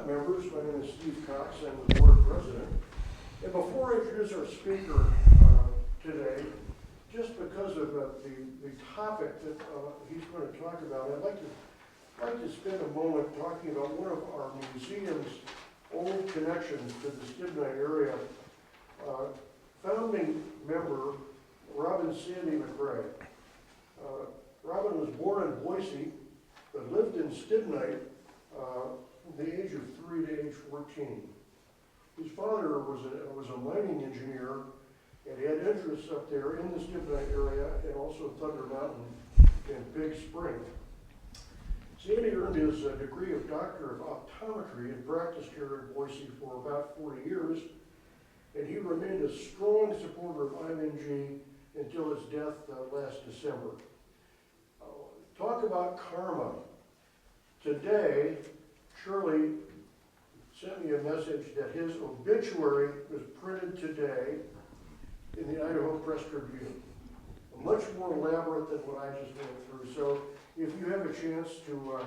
members, my name is Steve Cox, I'm the board president. And before I introduce our speaker today, just because of the topic that he's going to talk about, I'd like to spend a moment talking about one of our museum's old connections to the Stibnite area. Founding member Robin Sandy McRae. Robin was born in Boise, but lived in Stibnite from the age of 3 to age 14. His father was a mining engineer, and he had interests up there in the Stibnite area and also Thunder Mountain and Big Spring. Sandy earned his degree of Doctor of Optometry and practiced here in Boise for about 40 years, and he remained a strong supporter of IMG until his death last December. Talk about karma. Today, Shirley sent me a message that his obituary was printed today in the Idaho Press Tribune. Much more elaborate than what I just went through. So if you have a chance to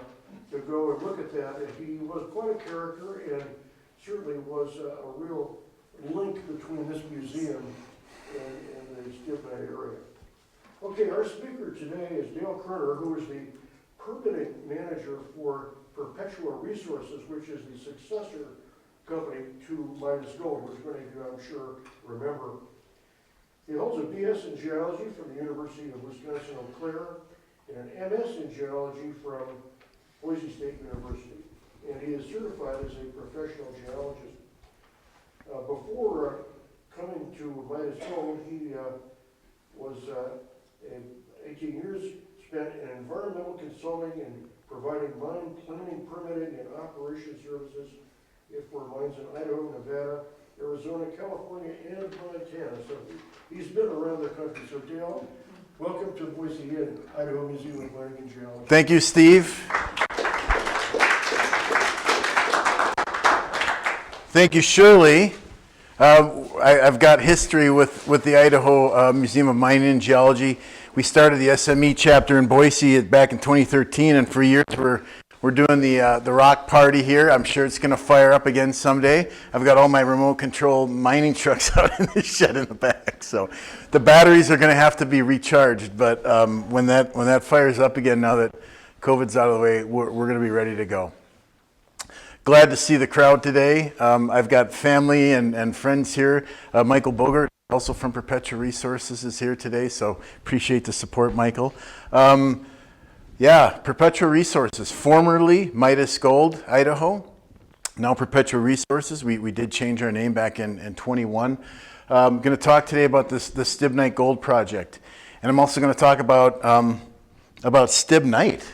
go and look at that, he was quite a character and certainly was a real link between this museum and the Stibnite area. Okay, our speaker today is Dale Kerner, who is the permitting manager for Perpetua Resources, which is the successor company to Midas Gold, which many of you, I'm sure, remember. He holds a BS in geology from the University of Wisconsin-Eau Claire and an MS in geology from Boise State University. And he is certified as a professional geologist. Before coming to Midas Gold, he was 18 years spent in environmental consulting and providing mine planning, permitting, and operation services for mines in Idaho, Nevada, Arizona, California, and Montana. So he's been around the country. So Dale, welcome to the Boise Inn, Idaho Museum of Mining and Geology. Thank you, Steve. Thank you, Shirley. I've got history with the Idaho Museum of Mining and Geology. We started the SME chapter in Boise back in 2013, and for years we're doing the rock party here. I'm sure it's going to fire up again someday. I've got all my remote control mining trucks out in the shed in the back, so the batteries are going to have to be recharged. But when that fires up again, now that COVID's out of the way, we're going to be ready to go. Glad to see the crowd today. I've got family and friends here. Michael Bogart, also from Perpetua Resources, is here today, so appreciate the support, Michael. Yeah, Perpetua Resources, formerly Midas Gold, Idaho, now Perpetua Resources. We did change our name back in 21. I'm going to talk today about the Stibnite Gold Project, and I'm also going to talk about Stibnite.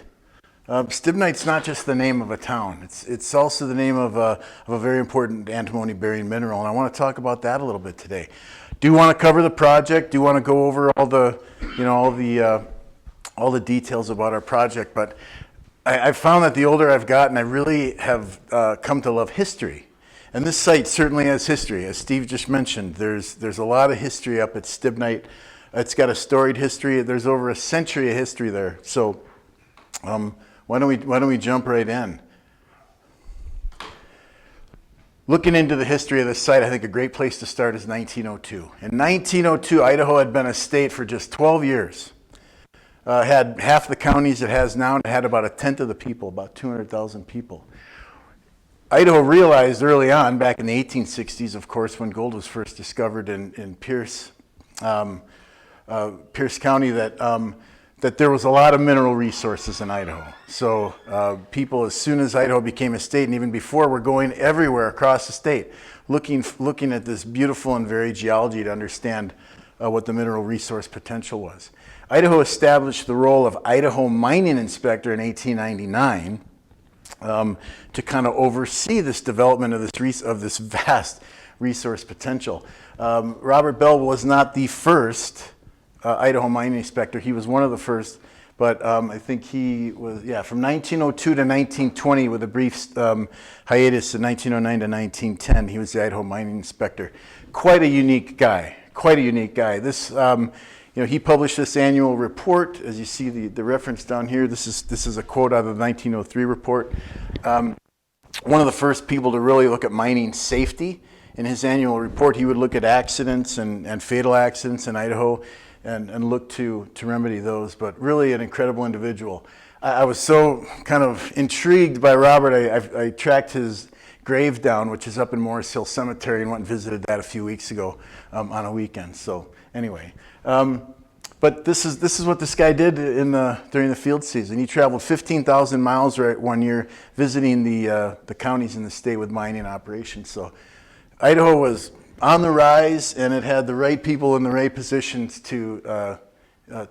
Stibnite's not just the name of a town. It's also the name of a very important antimony-bearing mineral, and I want to talk about that a little bit today. Do want to cover the project. Do want to go over all the details about our project. But I've found that the older I've gotten, I really have come to love history. And this site certainly has history, as Steve just mentioned. There's a lot of history up at Stibnite. It's got a storied history. There's over a century of history there. So. Why don't we jump right in? Looking into the history of this site, I think a great place to start is 1902. In 1902, Idaho had been a state for just 12 years. Had half the counties it has now, and it had about a tenth of the people, about 200,000 people. Idaho realized early on, back in the 1860s, of course, when gold was first discovered in Pierce County, that there was a lot of mineral resources in Idaho. So people, as soon as Idaho became a state, and even before, were going everywhere across the state, looking at this beautiful and varied geology to understand what the mineral resource potential was. Idaho established the role of Idaho Mining Inspector in 1899 to kind of oversee this development of this vast resource potential. Robert Bell was not the first Idaho mining inspector. He was one of the first, but I think he was, from 1902 to 1920 with a brief hiatus in 1909 to 1910, he was the Idaho mining inspector. Quite a unique guy. This, he published this annual report. As you see the reference down here, this is a quote out of the 1903 report. one of the first people to really look at mining safety. In his annual report, he would look at accidents and fatal accidents in Idaho and look to remedy those, but really an incredible individual. I was so kind of intrigued by Robert, I tracked his grave down, which is up in Morris Hill Cemetery, and went and visited that a few weeks ago on a weekend. So anyway, but this is what this guy did during the field season. He traveled 15,000 miles one year visiting the counties in the state with mining operations. So Idaho was on the rise, and it had the right people in the right positions to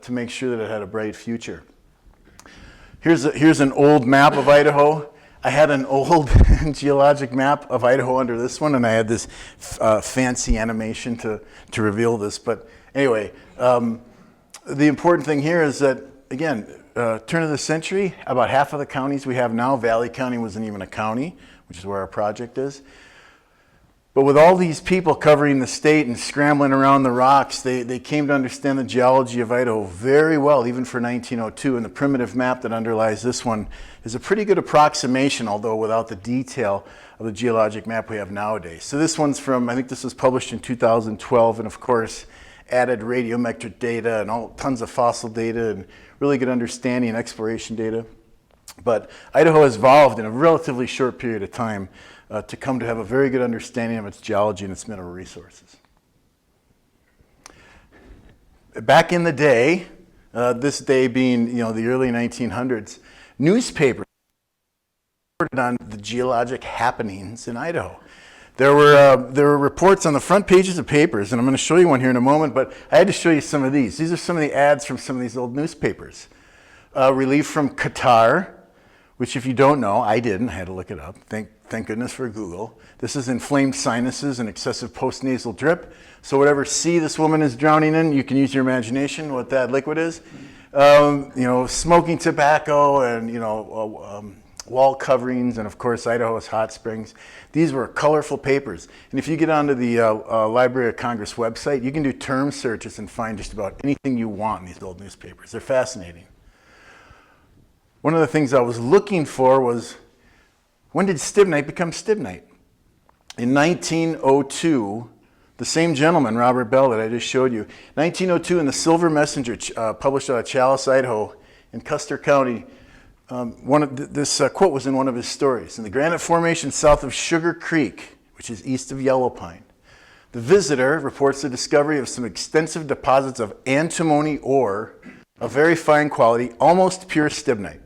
make sure that it had a bright future. Here's an old map of Idaho. I had an old geologic map of Idaho under this one, and I had this fancy animation to reveal this. But anyway, the important thing here is that, again, turn of the century, about half of the counties we have now, Valley County wasn't even a county, which is where our project is. But with all these people covering the state and scrambling around the rocks, they came to understand the geology of Idaho very well, even for 1902. And the primitive map that underlies this one is a pretty good approximation, although without the detail of the geologic map we have nowadays. So this one's from, I think this was published in 2012, and of course added radiometric data and tons of fossil data and really good understanding and exploration data. But Idaho has evolved in a relatively short period of time to come to have a very good understanding of its geology and its mineral resources. Back in the day, this day being the early 1900s, newspapers reported on the geologic happenings in Idaho. There were reports on the front pages of papers, and I'm going to show you one here in a moment, but I had to show you some of these. These are some of the ads from some of these old newspapers. Relief from catarrh, which if you don't know, I didn't, I had to look it up. Thank goodness for Google. This is inflamed sinuses and excessive postnasal drip. So whatever sea this woman is drowning in, you can use your imagination what that liquid is. Smoking tobacco and wall coverings, and of course Idaho's hot springs. These were colorful papers. And if you get onto the Library of Congress website, you can do term searches and find just about anything you want in these old newspapers. They're fascinating. One of the things I was looking for was, when did Stibnite become Stibnite? In 1902, the same gentleman, Robert Bell, that I just showed you, 1902 in the Silver Messenger, published out of Challis, Idaho, in Custer County, this quote was in one of his stories. In the granite formation south of Sugar Creek, which is east of Yellow Pine, the visitor reports the discovery of some extensive deposits of antimony ore of very fine quality, almost pure stibnite,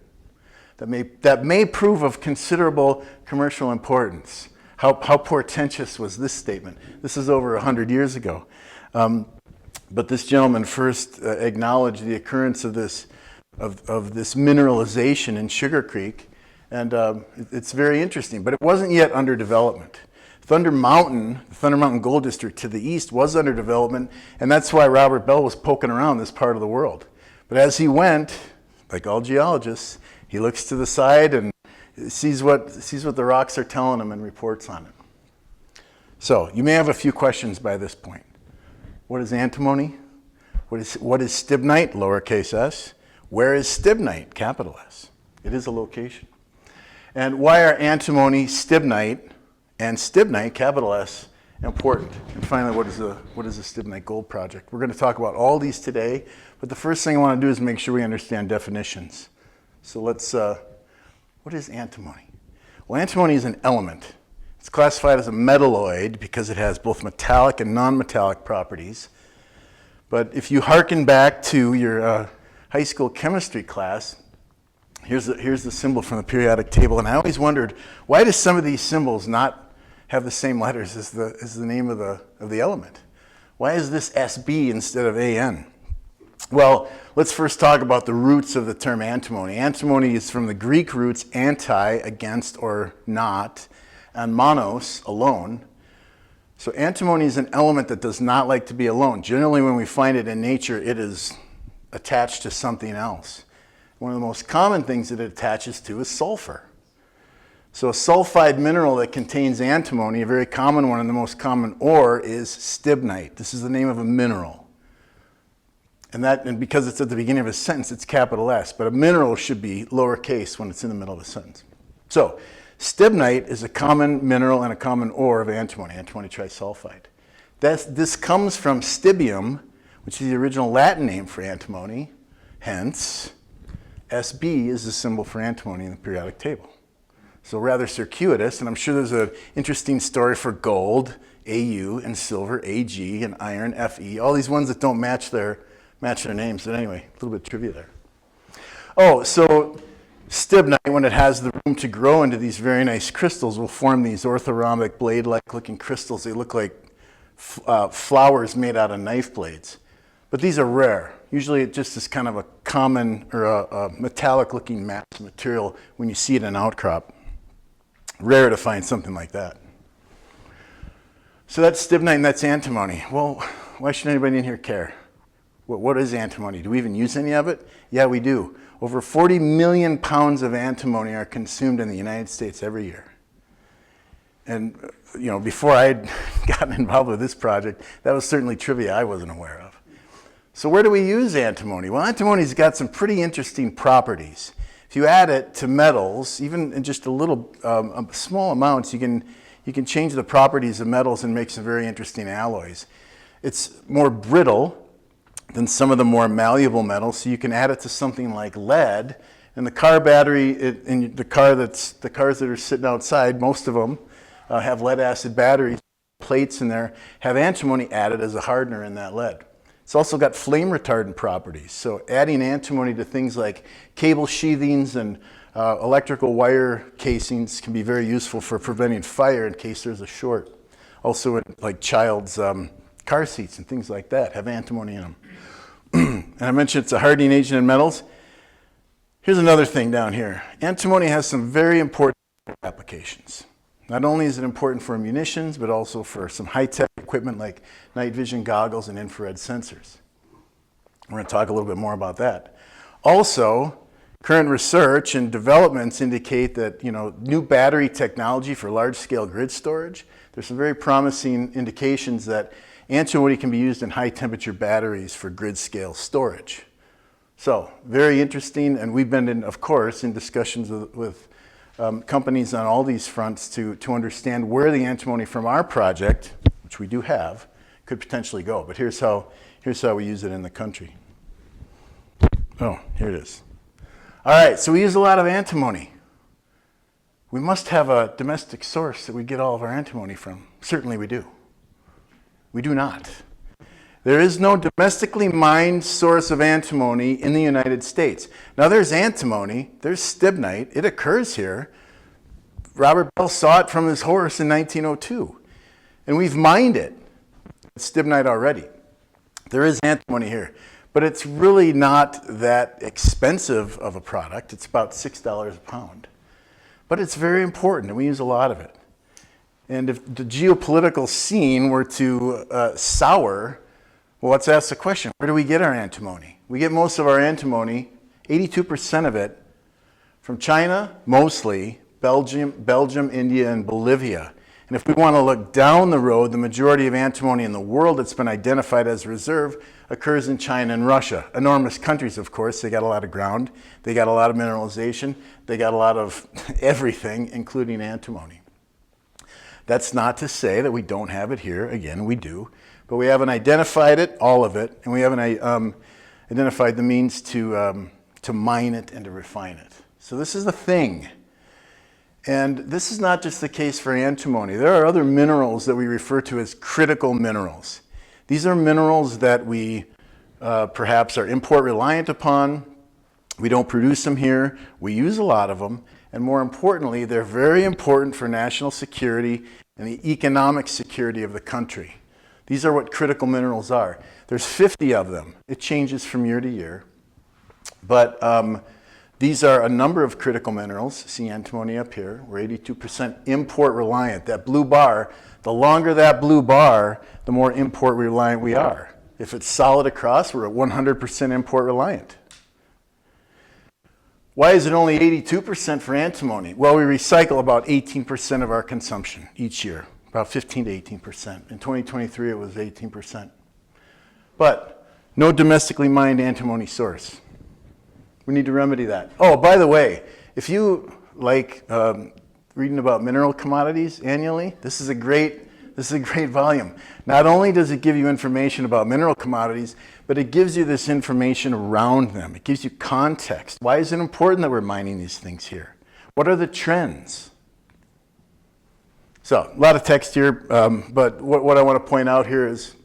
that may prove of considerable commercial importance. How portentous was this statement? This is over 100 years ago. But this gentleman first acknowledged the occurrence of this mineralization in Sugar Creek, and it's very interesting. But it wasn't yet under development. Thunder Mountain, the Thunder Mountain Gold District to the east, was under development, and that's why Robert Bell was poking around this part of the world. But as he went, like all geologists, he looks to the side and sees what the rocks are telling him and reports on it. So you may have a few questions by this point. What is antimony? What is stibnite, lowercase s? Where is stibnite, capital S? It is a location. And why are antimony, stibnite, and stibnite, capital S, important? And finally, what is the Stibnite Gold Project? We're going to talk about all these today, but the first thing I want to do is make sure we understand definitions. So let's, what is antimony? Well, antimony is an element. It's classified as a metalloid because it has both metallic and non-metallic properties. But if you hearken back to your high school chemistry class, here's the symbol from the periodic table, and I always wondered, why do some of these symbols not have the same letters as the name of the element? Why is this SB instead of AN? Well, let's first talk about the roots of the term antimony. Antimony is from the Greek roots anti, against or not, and monos, alone. So antimony is an element that does not like to be alone. Generally, when we find it in nature, it is attached to something else. One of the most common things that it attaches to is sulfur. So a sulfide mineral that contains antimony, a very common one and the most common ore, is stibnite. This is the name of a mineral. And because it's at the beginning of a sentence, it's capital S, but a mineral should be lowercase when it's in the middle of a sentence. So Stibnite is a common mineral and a common ore of antimony, antimony trisulfide. This comes from stibium, which is the original Latin name for antimony. Hence, Sb is the symbol for antimony in the periodic table. So rather circuitous, and I'm sure there's an interesting story for gold, Au, and silver, Ag, and iron, Fe, all these ones that don't match their names. But anyway, a little bit of trivia there. Oh, so Stibnite, when it has the room to grow into these very nice crystals, will form these orthorhombic blade-like looking crystals. They look like flowers made out of knife blades. But these are rare. Usually it just is kind of a common or a metallic looking mass material when you see it in an outcrop. Rare to find something like that. So that's stibnite and that's antimony. Well, why should anybody in here care? What is antimony? Do we even use any of it? Yeah, we do. Over 40 million pounds of antimony are consumed in the United States every year. And before I had gotten involved with this project, that was certainly trivia I wasn't aware of. So where do we use antimony? Well, antimony's got some pretty interesting properties. If you add it to metals, even in just a little small amounts, you can change the properties of metals and make some very interesting alloys. It's more brittle than some of the more malleable metals, so you can add it to something like lead. And the car battery in the cars that are sitting outside, most of them have lead acid batteries. Plates in there have antimony added as a hardener in that lead. It's also got flame retardant properties. So adding antimony to things like cable sheathings and electrical wire casings can be very useful for preventing fire in case there's a short. Also in like child's car seats and things like that have antimony in them. And I mentioned it's a hardening agent in metals. Here's another thing down here. Antimony has some very important applications. Not only is it important for munitions, but also for some high-tech equipment like night vision goggles and infrared sensors. We're going to talk a little bit more about that. Also, current research and developments indicate that new battery technology for large-scale grid storage, there's some very promising indications that antimony can be used in high-temperature batteries for grid-scale storage. So, very interesting, and we've been, of course, in discussions with companies on all these fronts to understand where the antimony from our project, which we do have, could potentially go. But here's how we use it in the country. Oh, here it is. All right, so we use a lot of antimony. We must have a domestic source that we get all of our antimony from. Certainly we do. We do not. There is no domestically mined source of antimony in the United States. Now there's antimony, there's stibnite, it occurs here. Robert Bell saw it from his horse in 1902. And we've mined it. It's stibnite already. There is antimony here. But it's really not that expensive of a product. It's about $6 a pound. But it's very important and we use a lot of it. And if the geopolitical scene were to sour, well, let's ask the question, where do we get our antimony? We get most of our antimony, 82% of it, from China, mostly, Belgium, India, and Bolivia. And if we want to look down the road, the majority of antimony in the world that's been identified as reserve occurs in China and Russia. Enormous countries, of course. They got a lot of ground. They got a lot of mineralization. They got a lot of everything, including antimony. That's not to say that we don't have it here. Again, we do. But we haven't identified it, all of it, and we haven't identified the means to mine it and to refine it. So this is the thing. And this is not just the case for antimony. There are other minerals that we refer to as critical minerals. These are minerals that we perhaps are import reliant upon. We don't produce them here. We use a lot of them. And more importantly, they're very important for national security and the economic security of the country. These are what critical minerals are. There's 50 of them. It changes from year to year. But these are a number of critical minerals. See antimony up here. We're 82% import reliant. That blue bar, the longer that blue bar, the more import reliant we are. If it's solid across, we're at 100% import reliant. Why is it only 82% for antimony? Well, we recycle about 18% of our consumption each year. About 15 to 18%. In 2023, it was 18%. But no domestically mined antimony source. We need to remedy that. Oh, by the way, if you like reading about mineral commodities annually, this is a great volume. Not only does it give you information about mineral commodities, but it gives you this information around them. It gives you context. Why is it important that we're mining these things here? What are the trends? So, a lot of text here, but what I want to point out here is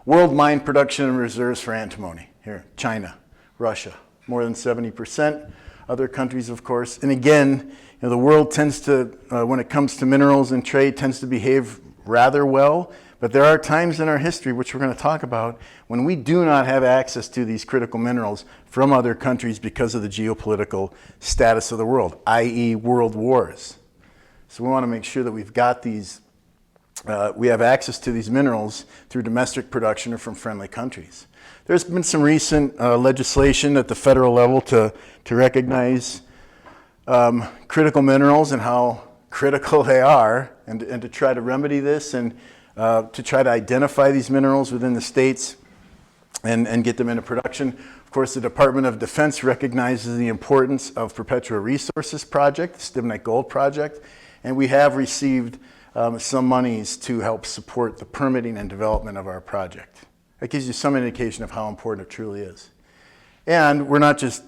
world mine production and reserves for antimony. Here, China, Russia, more than 70%. Other countries, of course. And again, the world tends to, when it comes to minerals and trade, tends to behave rather well. But there are times in our history, which we're going to talk about, when we do not have access to these critical minerals from other countries because of the geopolitical status of the world, i.e. world wars. So we want to make sure that we've got these, we have access to these minerals through domestic production or from friendly countries. There's been some recent legislation at the federal level to recognize critical minerals and how critical they are, and to try to remedy this and to try to identify these minerals within the states and get them into production. Of course, the Department of Defense recognizes the importance of Perpetua Resources Project, the Stibnite Gold Project, and we have received some monies to help support the permitting and development of our project. That gives you some indication of how important it truly is. And we're not just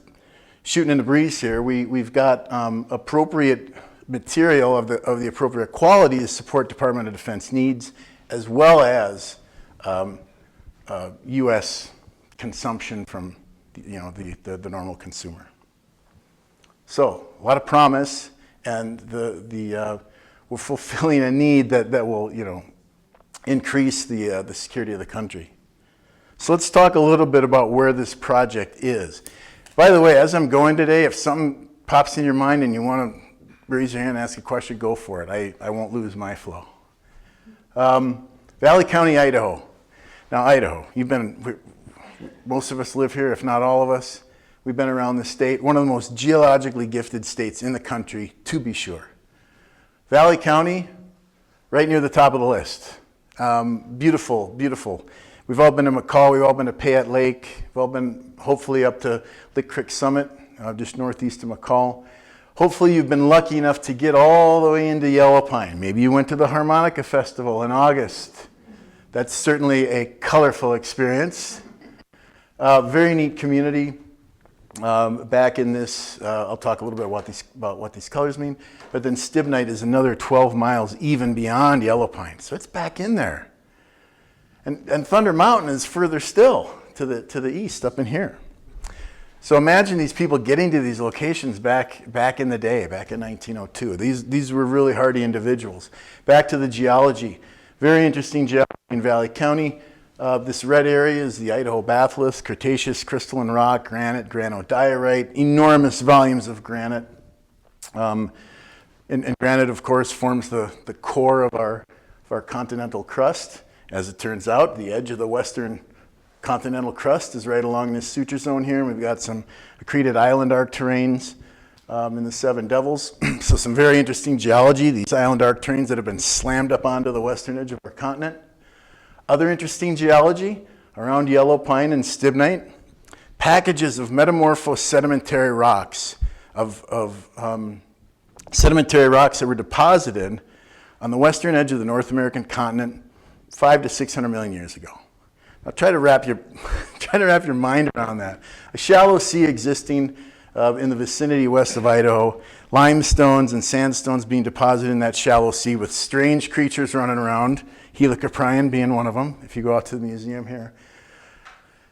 shooting in the breeze here. We've got appropriate material of the appropriate quality to support Department of Defense needs, as well as U.S. consumption from the normal consumer. So a lot of promise, and we're fulfilling a need that will increase the security of the country. So let's talk a little bit about where this project is. By the way, as I'm going today, if something pops in your mind and you want to raise your hand and ask a question, go for it. I won't lose my flow. Valley County, Idaho. Now, Idaho, most of us live here, if not all of us. We've been around the state, one of the most geologically gifted states in the country, to be sure. Valley County, right near the top of the list. Beautiful, beautiful. We've all been to McCall, we've all been to Payette Lake, we've all been hopefully up to Lick Creek Summit, just northeast of McCall. Hopefully you've been lucky enough to get all the way into Yellow Pine. Maybe you went to the Harmonica Festival in August. That's certainly a colorful experience. Very neat community. Back in this, I'll talk a little bit about what these colors mean, but then Stibnite is another 12 miles even beyond Yellow Pine, so it's back in there. And Thunder Mountain is further still to the east, up in here. So imagine these people getting to these locations back in the day, back in 1902. These were really hardy individuals. Back to the geology. Very interesting geology in Valley County. This red area is the Idaho batholith, Cretaceous crystalline rock, granite, granodiorite, enormous volumes of granite. And granite, of course, forms the core of our continental crust. As it turns out, the edge of the western continental crust is right along this suture zone here. We've got some accreted island arc terrains in the Seven Devils. So some very interesting geology, these island arc terrains that have been slammed up onto the western edge of our continent. Other interesting geology around Yellow Pine and Stibnite, packages of metamorphosed sedimentary rocks, sedimentary rocks that were deposited on the western edge of the North American continent 500 to 600 million years ago. Now try to wrap your mind around that. A shallow sea existing in the vicinity west of Idaho, limestones and sandstones being deposited in that shallow sea with strange creatures running around, Helicoprion being one of them, if you go out to the museum here.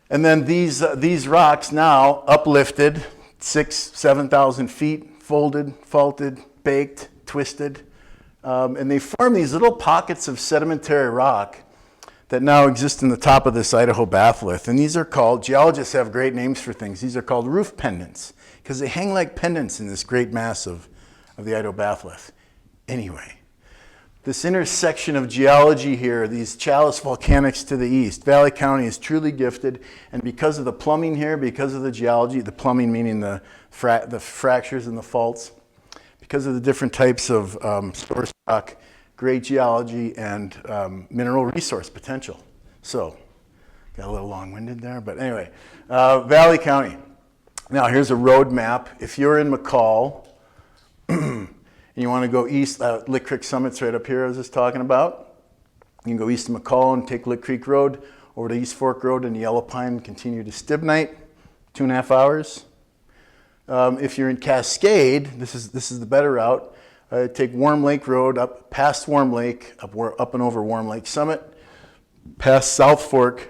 And then these rocks now uplifted 7,000 feet, folded, faulted, baked, twisted, and they form these little pockets of sedimentary rock that now exist in the top of this Idaho batholith. And these are called, geologists have great names for things, these are called roof pendants, because they hang like pendants in this great mass of the Idaho batholith. Anyway, this intersection of geology here, these Chalice volcanics to the east, Valley County is truly gifted, and because of the plumbing here, because of the geology, the plumbing meaning the fractures and the faults, because of the different types of source rock, great geology, and mineral resource potential. So, got a little long-winded there, but anyway, Valley County. Now, here's a road map. If you're in McCall, and you want to go east, Lick Creek Summit's right up here I was just talking about. You can go east of McCall and take Lick Creek Road, over to East Fork Road and Yellow Pine, continue to Stibnite, 2.5 hours. If you're in Cascade, this is the better route. Take Warm Lake Road up past Warm Lake, up and over Warm Lake Summit, past South Fork.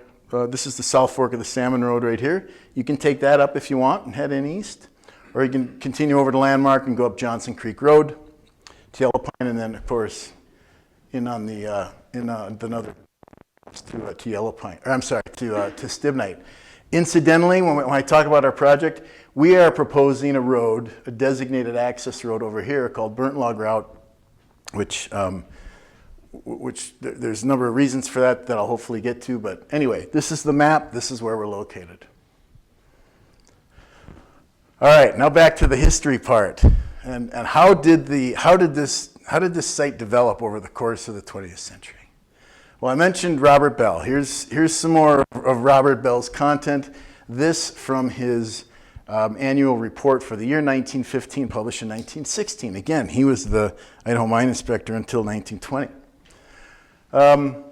This is the South Fork of the Salmon Road right here. You can take that up if you want and head in east. Or you can continue over to Landmark and go up Johnson Creek Road to Yellow Pine, and then, of course, in on the another to Yellow Pine, or I'm sorry, to Stibnite. Incidentally, when I talk about our project, we are proposing a road, a designated access road over here called Burnt Log Route, which there's a number of reasons for that I'll hopefully get to. But anyway, this is the map. This is where we're located. All right, now back to the history part, and how did this site develop over the course of the 20th century? Well, I mentioned Robert Bell. Here's some more of Robert Bell's content. This from his annual report for the year 1915, published in 1916. Again, he was the Idaho mine inspector until 1920.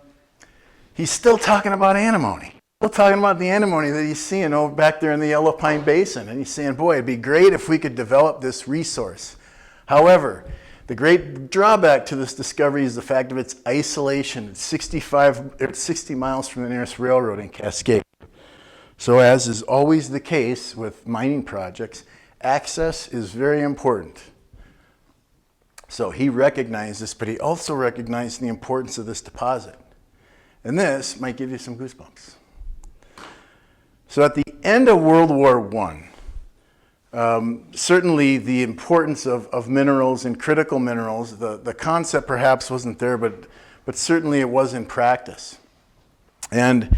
He's still talking about antimony. Still talking about the antimony that he's seeing over back there in the Yellow Pine Basin. And he's saying, boy, it'd be great if we could develop this resource. However, the great drawback to this discovery is the fact of its isolation. It's 60 miles from the nearest railroad in Cascade. So as is always the case with mining projects, access is very important. So he recognized this, but he also recognized the importance of this deposit. And this might give you some goosebumps. So at the end of World War I, certainly the importance of minerals and critical minerals, the concept perhaps wasn't there, but certainly it was in practice. And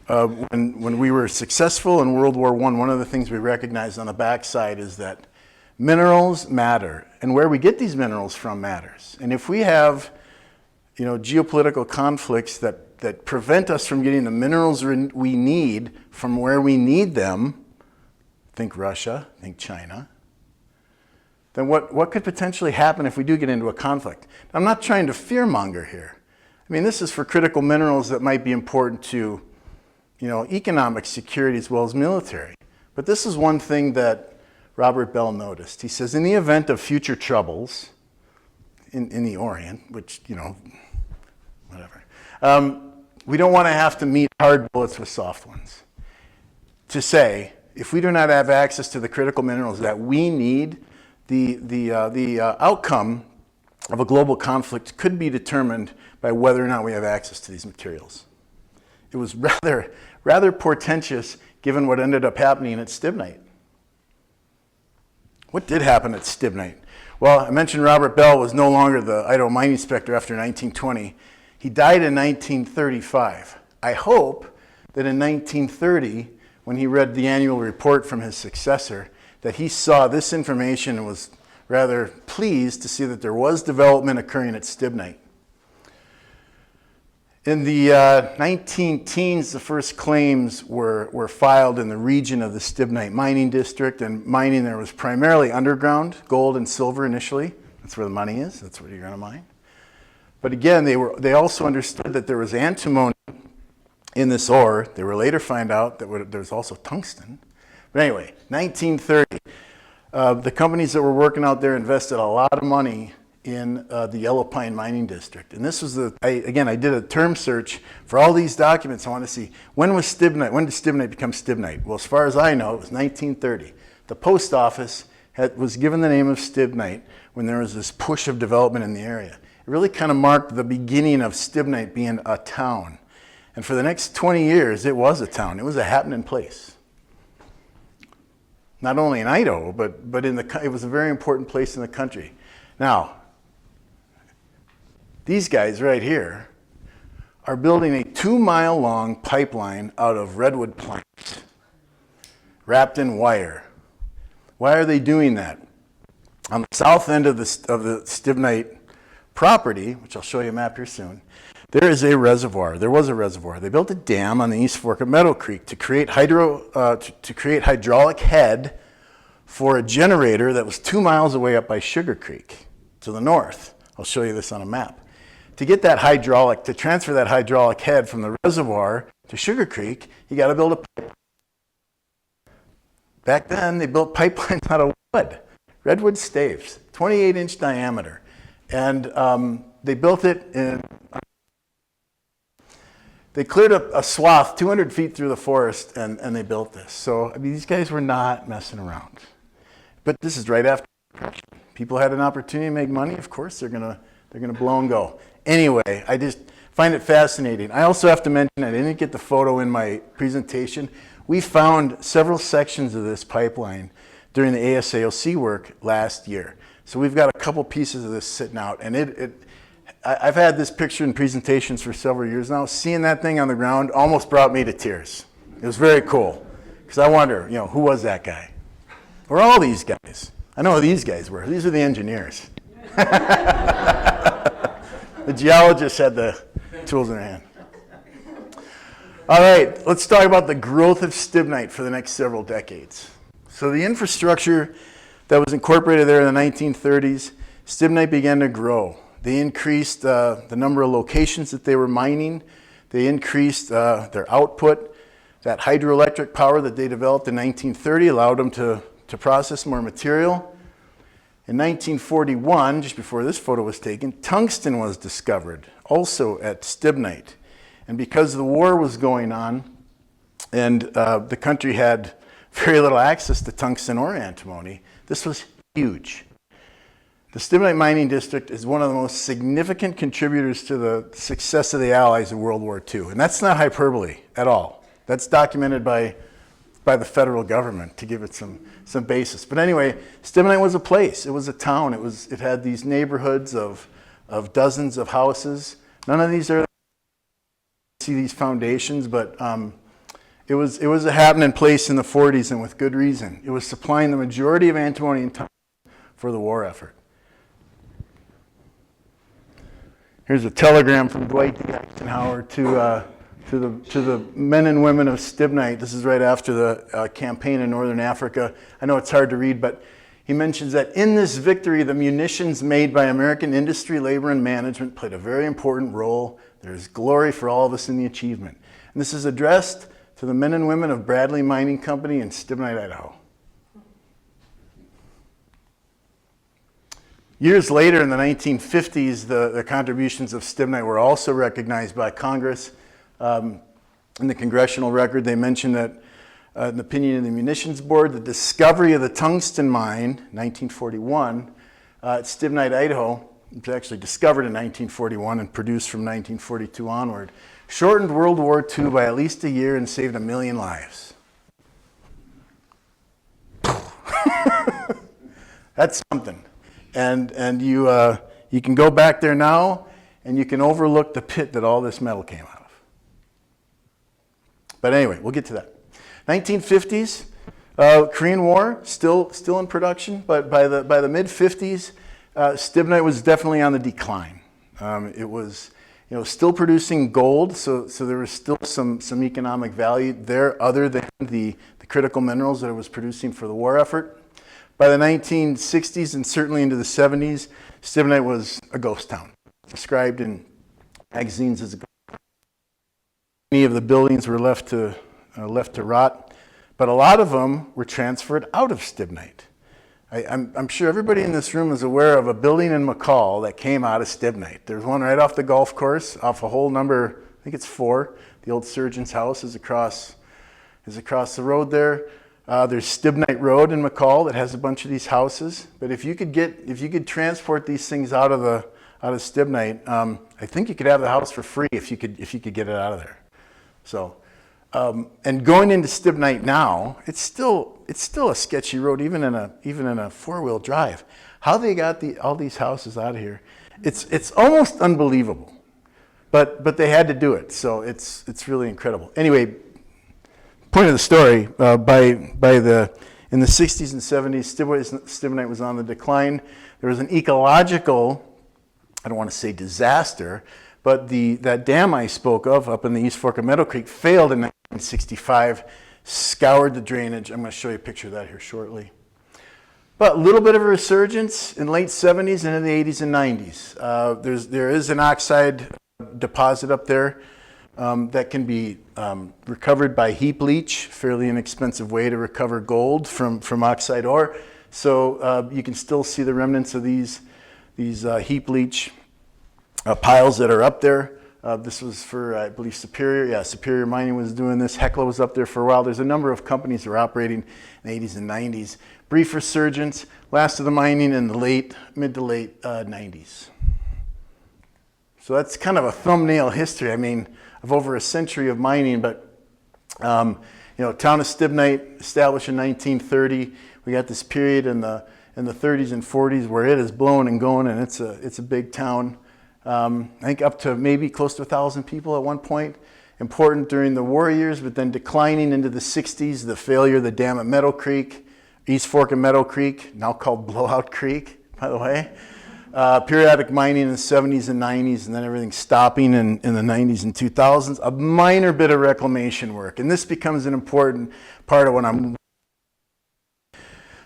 when we were successful in World War I, one of the things we recognized on the backside is that minerals matter, and where we get these minerals from matters. And if we have, geopolitical conflicts that prevent us from getting the minerals we need from where we need them, think Russia, think China, then what could potentially happen if we do get into a conflict? I'm not trying to fearmonger here. I mean, this is for critical minerals that might be important to, economic security as well as military. But this is one thing that Robert Bell noticed. He says, in the event of future troubles in the Orient, which, whatever, we don't want to have to meet hard bullets with soft ones. To say, if we do not have access to the critical minerals that we need, the outcome of a global conflict could be determined by whether or not we have access to these materials. It was rather portentous given what ended up happening at Stibnite. What did happen at Stibnite? Well, I mentioned Robert Bell was no longer the Idaho mine inspector after 1920. He died in 1935. I hope that in 1930, when he read the annual report from his successor, that he saw this information and was rather pleased to see that there was development occurring at Stibnite. In the 19-teens, the first claims were filed in the region of the Stibnite mining district, and mining there was primarily underground, gold and silver initially. That's where the money is, that's where you're going to mine. But again, they also understood that there was antimony in this ore. They were later find out that there's also tungsten. But anyway, 1930, the companies that were working out there invested a lot of money in the Yellow Pine mining district. And this was I did a term search for all these documents. I want to see, when did Stibnite become Stibnite? Well, as far as I know, it was 1930. The post office was given the name of Stibnite when there was this push of development in the area. It really kind of marked the beginning of Stibnite being a town. And for the next 20 years, it was a town. It was a happening place. Not only in Idaho, but it was a very important place in the country. Now, these guys right here are building a 2-mile-long pipeline out of redwood planks, wrapped in wire. Why are they doing that? On the south end of the Stibnite property, which I'll show you a map here soon, there is a reservoir. There was a reservoir. They built a dam on the East Fork of Meadow Creek to create hydraulic head for a generator that was 2 miles away up by Sugar Creek. to the north. I'll show you this on a map. To get that hydraulic, to transfer that hydraulic head from the reservoir to Sugar Creek, you got to build a pipeline. Back then, they built pipelines out of wood, redwood staves, 28-inch diameter. And they built it in, they cleared up a swath 200 feet through the forest, and they built this. So, I mean, these guys were not messing around. But this is right after people had an opportunity to make money. Of course, they're gonna blow and go. Anyway, I just find it fascinating. I also have to mention, I didn't get the photo in my presentation. We found several sections of this pipeline during the ASAOC work last year. So we've got a couple pieces of this sitting out, and I've had this picture in presentations for several years now. Seeing that thing on the ground almost brought me to tears. It was very cool, because I wonder, who was that guy? Or all these guys? I know who these guys were. These are the engineers. The geologists had the tools in their hand. All right, let's talk about the growth of Stibnite for the next several decades. So the infrastructure that was incorporated there in the 1930s, Stibnite began to grow. They increased the number of locations that they were mining. They increased their output. That hydroelectric power that they developed in 1930 allowed them to process more material. In 1941, just before this photo was taken, tungsten was discovered, also at Stibnite. And because the war was going on, and the country had very little access to tungsten or antimony, this was huge. The Stibnite Mining District is one of the most significant contributors to the success of the Allies in World War II. And that's not hyperbole at all. That's documented by the federal government to give it some basis. But anyway, Stibnite was a place. It was a town. It had these neighborhoods of dozens of houses. None of these are, see these foundations, but it was a happening place in the 40s, and with good reason. It was supplying the majority of antimony and tungsten for the war effort. Here's a telegram from Dwight D. Eisenhower to the men and women of Stibnite. This is right after the campaign in Northern Africa. I know it's hard to read, but he mentions that in this victory, the munitions made by American industry, labor, and management played a very important role. There's glory for all of us in the achievement. And this is addressed to the men and women of Bradley Mining Company in Stibnite, Idaho. Years later, in the 1950s, the contributions of Stibnite were also recognized by Congress. In the congressional record, they mentioned that, in the opinion of the Munitions Board, the discovery of the tungsten mine, 1941, at Stibnite, Idaho, it was actually discovered in 1941 and produced from 1942 onward, shortened World War II by at least a year and saved 1 million lives. That's something. And you can go back there now, and you can overlook the pit that all this metal came out of. But anyway, we'll get to that. 1950s, Korean War, still in production, but by the mid-50s, Stibnite was definitely on the decline. It was, still producing gold, so there was still some economic value there other than the critical minerals that it was producing for the war effort. By the 1960s and certainly into the 70s, Stibnite was a ghost town, described in magazines as a ghost town. Many of the buildings were left to rot, but a lot of them were transferred out of Stibnite. I'm sure everybody in this room is aware of a building in McCall that came out of Stibnite. There's one right off the golf course, off a hole number, I think it's 4. The old surgeon's house is across the road there. There's Stibnite Road in McCall that has a bunch of these houses. But if you could transport these things out of Stibnite, I think you could have the house for free if you could get it out of there. So, and going into Stibnite now, it's still a sketchy road, even in a 4-wheel drive. How they got all these houses out of here, it's almost unbelievable. But they had to do it, so it's really incredible. Anyway. Point of the story, in the 60s and 70s, Stibnite was on the decline. There was an ecological, I don't want to say disaster, but that dam I spoke of up in the East Fork of Meadow Creek failed in 1965, scoured the drainage. I'm going to show you a picture of that here shortly. But a little bit of a resurgence in late 70s and in the 80s and 90s. There is an oxide deposit up there that can be recovered by heap leach, fairly inexpensive way to recover gold from oxide ore. So you can still see the remnants of these heap leach piles that are up there. This was for, I believe, Superior. Yeah, Superior Mining was doing this. Hecla was up there for a while. There's a number of companies that were operating in the 80s and 90s. Brief resurgence, last of the mining in the mid to late 90s. So that's kind of a thumbnail history. I mean, of over a century of mining, but town of Stibnite, established in 1930. We got this period in the 30s and 40s where it is blowing and going, and it's a big town. I think up to maybe close to 1,000 people at one point. Important during the war years, but then declining into the 60s, the failure of the dam at Meadow Creek, East Fork of Meadow Creek, now called Blowout Creek, by the way. Periodic mining in the 70s and 90s, and then everything stopping in the 90s and 2000s. A minor bit of reclamation work, and this becomes an important part of what I'm.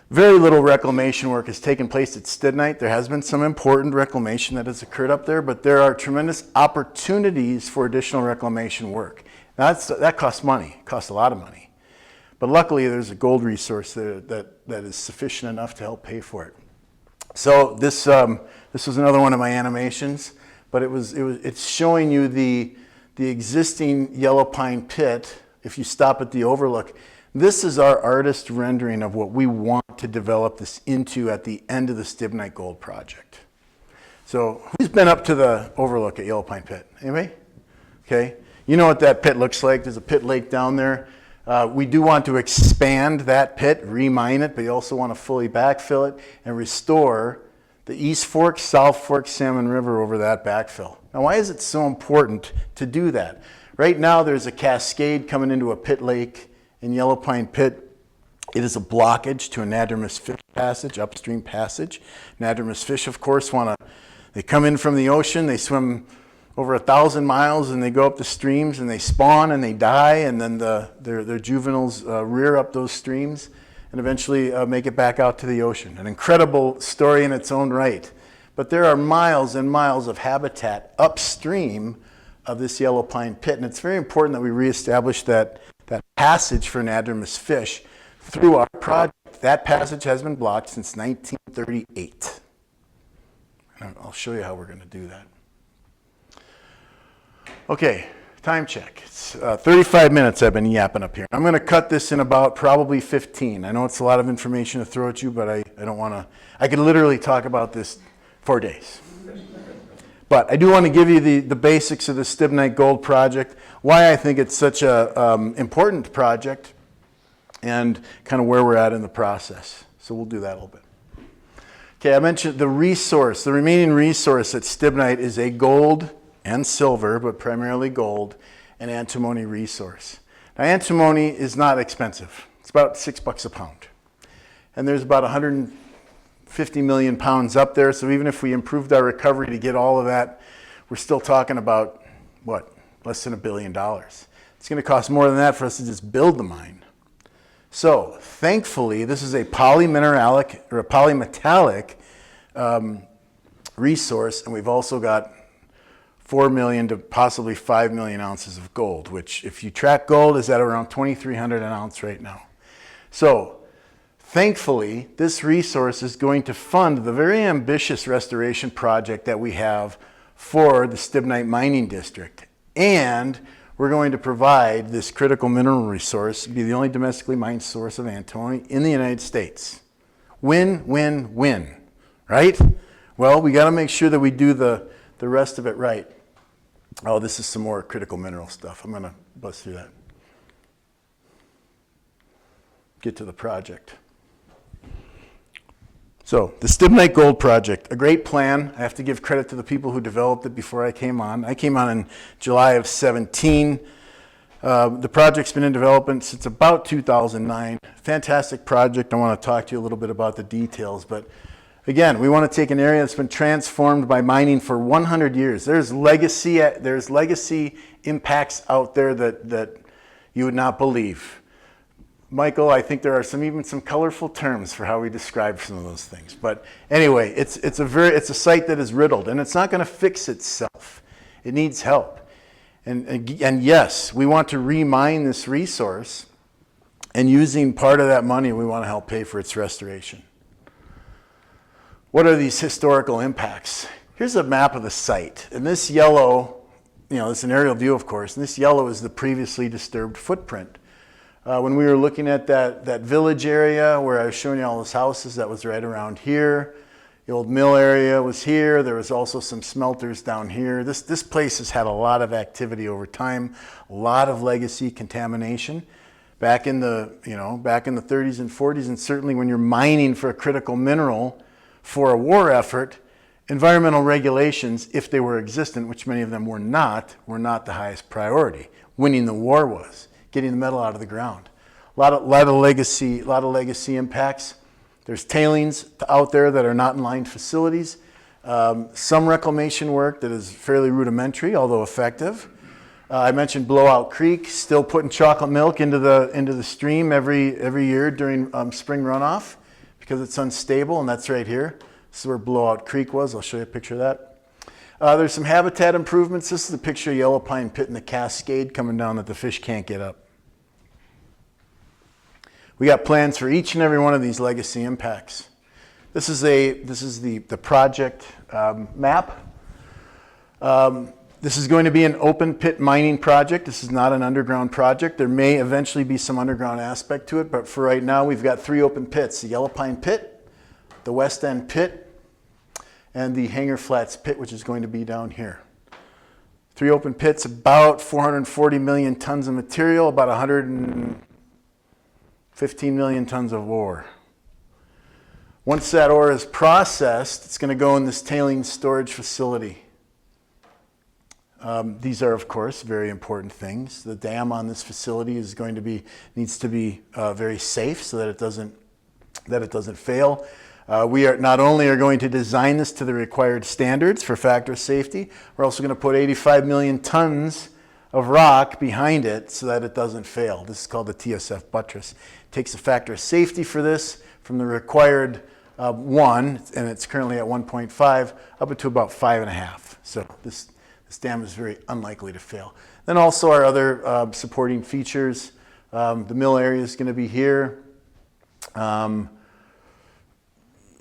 Very little reclamation work has taken place at Stibnite. There has been some important reclamation that has occurred up there, but there are tremendous opportunities for additional reclamation work. Now that costs money, it costs a lot of money. But luckily there's a gold resource there that is sufficient enough to help pay for it. So this was another one of my animations, but it's showing you the existing yellow pine pit. If you stop at the overlook, this is our artist rendering of what we want to develop this into at the end of the Stibnite Gold Project. So who's been up to the overlook at Yellow Pine Pit? Anybody? Okay. You know what that pit looks like. There's a pit lake down there. We do want to expand that pit, remine it, but you also want to fully backfill it and restore the East Fork, South Fork Salmon River over that backfill. Now, why is it so important to do that? Right now, there's a cascade coming into a pit lake in Yellow Pine Pit. It is a blockage to a anadromous fish passage, upstream passage. Anadromous fish, of course, they come in from the ocean, they swim over 1,000 miles, and they go up the streams, and they spawn, and they die, and then their juveniles rear up those streams, and eventually make it back out to the ocean. An incredible story in its own right. But there are miles and miles of habitat upstream of this Yellow Pine Pit, and it's very important that we reestablish that passage for anadromous fish through our project. That passage has been blocked since 1938. And I'll show you how we're going to do that. Okay, time check. It's 35 minutes I've been yapping up here. I'm going to cut this in about probably 15. I know it's a lot of information to throw at you, but I don't want to. I could literally talk about this for days. But I do want to give you the basics of the Stibnite Gold Project, why I think it's such an important project, and kind of where we're at in the process. So we'll do that a little bit. Okay, I mentioned the resource. The remaining resource at Stibnite is a gold and silver, but primarily gold, and antimony resource. Now, antimony is not expensive. It's about $6 a pound. And there's about 150 million pounds up there, so even if we improved our recovery to get all of that, we're still talking about, what, less than $1 billion. It's going to cost more than that for us to just build the mine. So, thankfully, this is a polymineralic or a polymetallic resource, and we've also got 4 million to possibly 5 million ounces of gold, which if you track gold is at around 2,300 an ounce right now. So, thankfully, this resource is going to fund the very ambitious restoration project that we have for the Stibnite Mining District. And we're going to provide this critical mineral resource, be the only domestically mined source of antimony in the United States. Win, win, win, right? Well, we got to make sure that we do the rest of it right. Oh, this is some more critical mineral stuff. I'm going to bust through that. Get to the project. So, the Stibnite Gold Project, a great plan. I have to give credit to the people who developed it before I came on. I came on in July of 17. The project's been in development since about 2009. Fantastic project. I want to talk to you a little bit about the details, but again, we want to take an area that's been transformed by mining for 100 years. There's legacy impacts out there that you would not believe. Michael, I think there are even some colorful terms for how we describe some of those things. But anyway, it's a site that is riddled, and it's not going to fix itself. It needs help. And yes, we want to remine this resource, and using part of that money, we want to help pay for its restoration. What are these historical impacts? Here's a map of the site, and this yellow, it's an aerial view, of course, and this yellow is the previously disturbed footprint. When we were looking at that village area where I was showing you all those houses, that was right around here. The old mill area was here. There was also some smelters down here. This place has had a lot of activity over time, a lot of legacy contamination. Back in the 30s and 40s, and certainly when you're mining for a critical mineral for a war effort, environmental regulations, if they were existent, which many of them were not the highest priority. Winning the war was. Getting the metal out of the ground. A lot of legacy impacts. There's tailings out there that are not in lined facilities. Some reclamation work that is fairly rudimentary, although effective. I mentioned Blowout Creek, still putting chocolate milk into the stream every year during spring runoff because it's unstable, and that's right here. This is where Blowout Creek was. I'll show you a picture of that. There's some habitat improvements. This is a picture of Yellow Pine Pit and the cascade coming down that the fish can't get up. We got plans for each and every one of these legacy impacts. This is the project map. This is going to be an open pit mining project. This is not an underground project. There may eventually be some underground aspect to it, but for right now we've got 3 open pits: the Yellow Pine Pit, the West End Pit, and the Hanger Flats Pit, which is going to be down here. 3 open pits, about 440 million tons of material, about 115 million tons of ore. Once that ore is processed, it's going to go in this tailings storage facility. These are, of course, very important things. The dam on this facility needs to be very safe so that it doesn't fail. We are not only going to design this to the required standards for factor of safety, we're also going to put 85 million tons of rock behind it so that it doesn't fail. This is called the TSF buttress. It takes a factor of safety for this from the required 1, and it's currently at 1.5, up to about 5.5. So this dam is very unlikely to fail. Then also our other supporting features. The mill area is going to be here.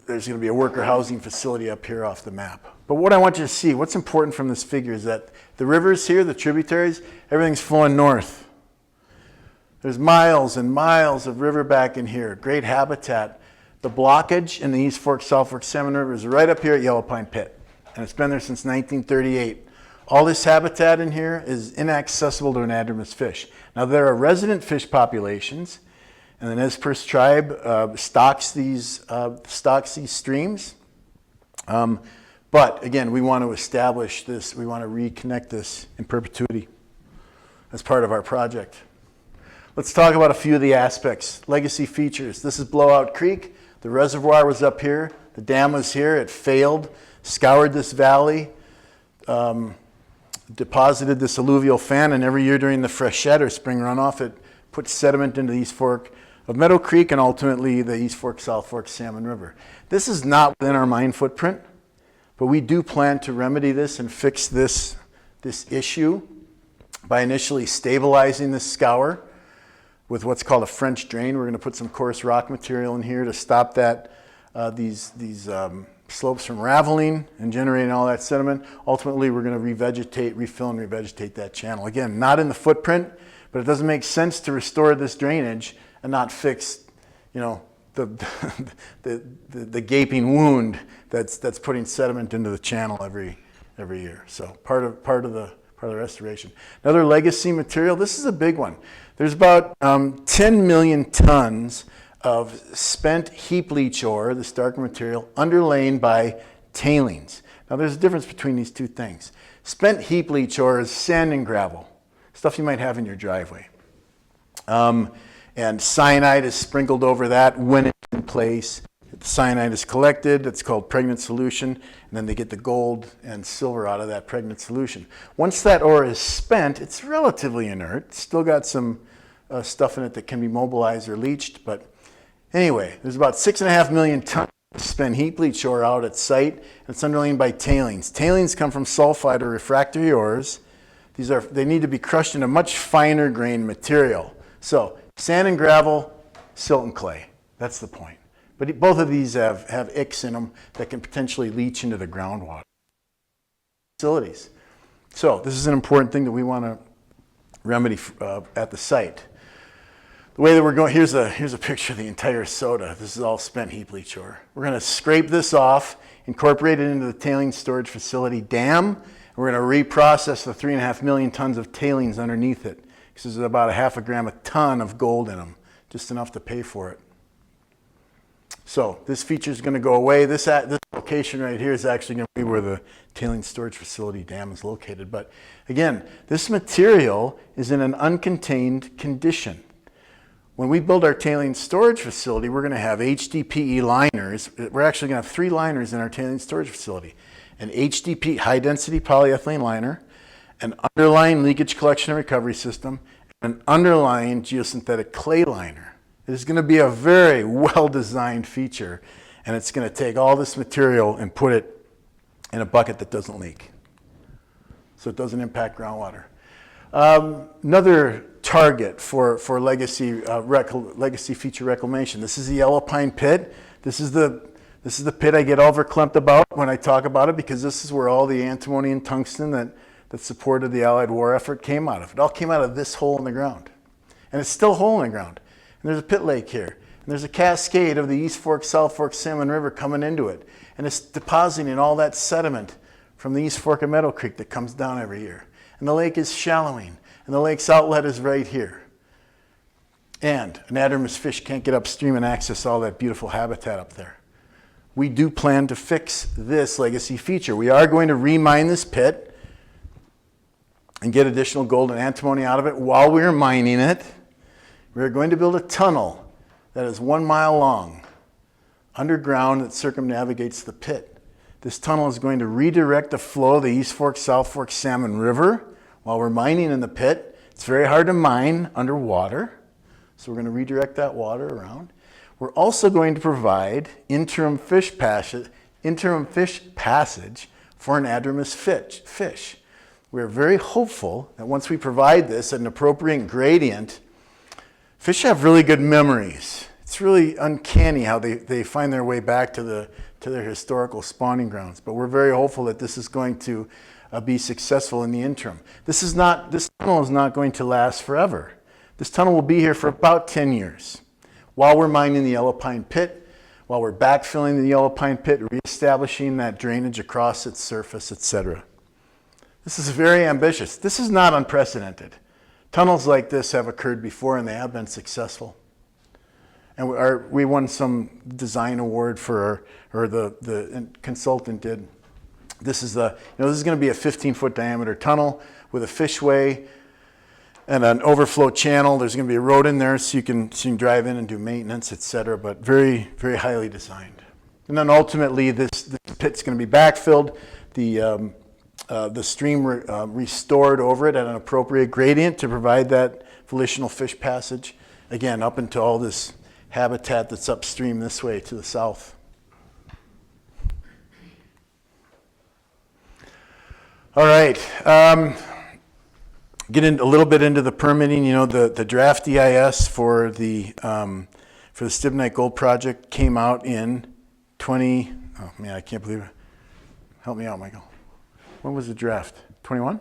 There's going to be a worker housing facility up here off the map. But what I want you to see, what's important from this figure is that the rivers here, the tributaries, everything's flowing north. There's miles and miles of river back in here, great habitat. The blockage in the East Fork, South Fork Salmon River is right up here at Yellow Pine Pit, and it's been there since 1938. All this habitat in here is inaccessible to anadromous fish. Now there are resident fish populations, and the Nez Perce tribe stocks these streams. But again, we want to establish this, we want to reconnect this in perpetuity as part of our project. Let's talk about a few of the aspects. Legacy features. This is Blowout Creek. The reservoir was up here. The dam was here. It failed, scoured this valley, deposited this alluvial fan, and every year during the freshet or spring runoff, it puts sediment into the East Fork of Meadow Creek and ultimately the East Fork, South Fork Salmon River. This is not within our mine footprint, but we do plan to remedy this and fix this issue by initially stabilizing this scour with what's called a French drain. We're going to put some coarse rock material in here to stop these slopes from raveling and generating all that sediment. Ultimately, we're going to refill and revegetate that channel. Again, not in the footprint, but it doesn't make sense to restore this drainage and not fix, the gaping wound that's putting sediment into the channel every year. So part of the restoration. Another legacy material. This is a big one. There's about 10 million tons of spent heap leach ore, this darker material, underlain by tailings. Now there's a difference between these two things. Spent heap leach ore is sand and gravel, stuff you might have in your driveway. And cyanide is sprinkled over that when it's in place. The cyanide is collected, it's called pregnant solution, and then they get the gold and silver out of that pregnant solution. Once that ore is spent, it's relatively inert. It's still got some stuff in it that can be mobilized or leached. But anyway, there's about 6.5 million tons of spent heap leach ore out at site, and it's underlain by tailings. Tailings come from sulfide or refractory ores. They need to be crushed into much finer grained material. So sand and gravel, silt and clay. That's the point. But both of these have icks in them that can potentially leach into the groundwater facilities. So this is an important thing that we want to remedy at the site. The way that we're going, here's a picture of the entire soda. This is all spent heap leach ore. We're going to scrape this off, incorporate it into the tailings storage facility dam. We're going to reprocess the 3.5 million tons of tailings underneath it. This is about 0.5 gram a ton of gold in them, just enough to pay for it. So this feature is going to go away. This location right here is actually going to be where the tailings storage facility dam is located. But again, this material is in an uncontained condition. When we build our tailings storage facility, we're going to have HDPE liners. We're actually going to have 3 liners in our tailings storage facility. An HDPE, high density polyethylene liner, an underlying leakage collection and recovery system, and an underlying geosynthetic clay liner. It is going to be a very well-designed feature, and it's going to take all this material and put it in a bucket that doesn't leak, so it doesn't impact groundwater. Another target for legacy feature reclamation. This is the Yellow Pine Pit. This is the pit I get all verklempt about when I talk about it, because this is where all the antimony and tungsten that supported the Allied war effort came out of. It all came out of this hole in the ground, and it's still a hole in the ground. And there's a pit lake here, and there's a cascade of the East Fork, South Fork Salmon River coming into it, and it's depositing all that sediment from the East Fork of Meadow Creek that comes down every year. And the lake is shallowing, and the lake's outlet is right here. And anadromous fish can't get upstream and access all that beautiful habitat up there. We do plan to fix this legacy feature. We are going to remine this pit and get additional gold and antimony out of it while we're mining it. We're going to build a tunnel that is 1 mile long, underground, that circumnavigates the pit. This tunnel is going to redirect the flow of the East Fork, South Fork Salmon River while we're mining in the pit. It's very hard to mine underwater, so we're going to redirect that water around. We're also going to provide interim fish passage for anadromous fish. We're very hopeful that once we provide this at an appropriate gradient, fish have really good memories. It's really uncanny how they find their way back to their historical spawning grounds. But we're very hopeful that this is going to be successful in the interim. This tunnel is not going to last forever. This tunnel will be here for about 10 years. While we're mining the Yellow Pine Pit, while we're backfilling the Yellow Pine Pit, reestablishing that drainage across its surface, etc. This is very ambitious. This is not unprecedented. Tunnels like this have occurred before, and they have been successful. And we won some design award for, or the consultant did. This is this is going to be a 15-foot diameter tunnel with a fishway and an overflow channel. There's going to be a road in there so you can drive in and do maintenance, etc. But very, very highly designed. And then ultimately, this pit's going to be backfilled. The stream restored over it at an appropriate gradient to provide that volitional fish passage, again, up into all this habitat that's upstream this way to the south. All right, get in a little bit into the permitting. The draft EIS for the Stibnite Gold Project came out in I can't believe it. Help me out, Michael. When was the draft? 21?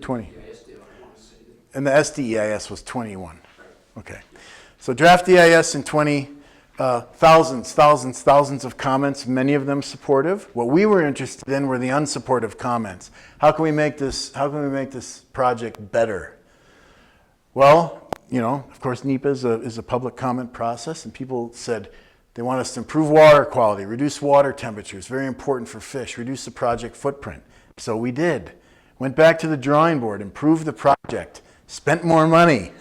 20. And the SDEIS was 21. Okay. So draft EIS in 20, thousands of comments, many of them supportive. What we were interested in were the unsupportive comments. How can we make this project better? Well, of course, NEPA is a public comment process, and people said, they want us to improve water quality, reduce water temperatures, very important for fish, reduce the project footprint. So we did. Went back to the drawing board, improved the project, spent more money.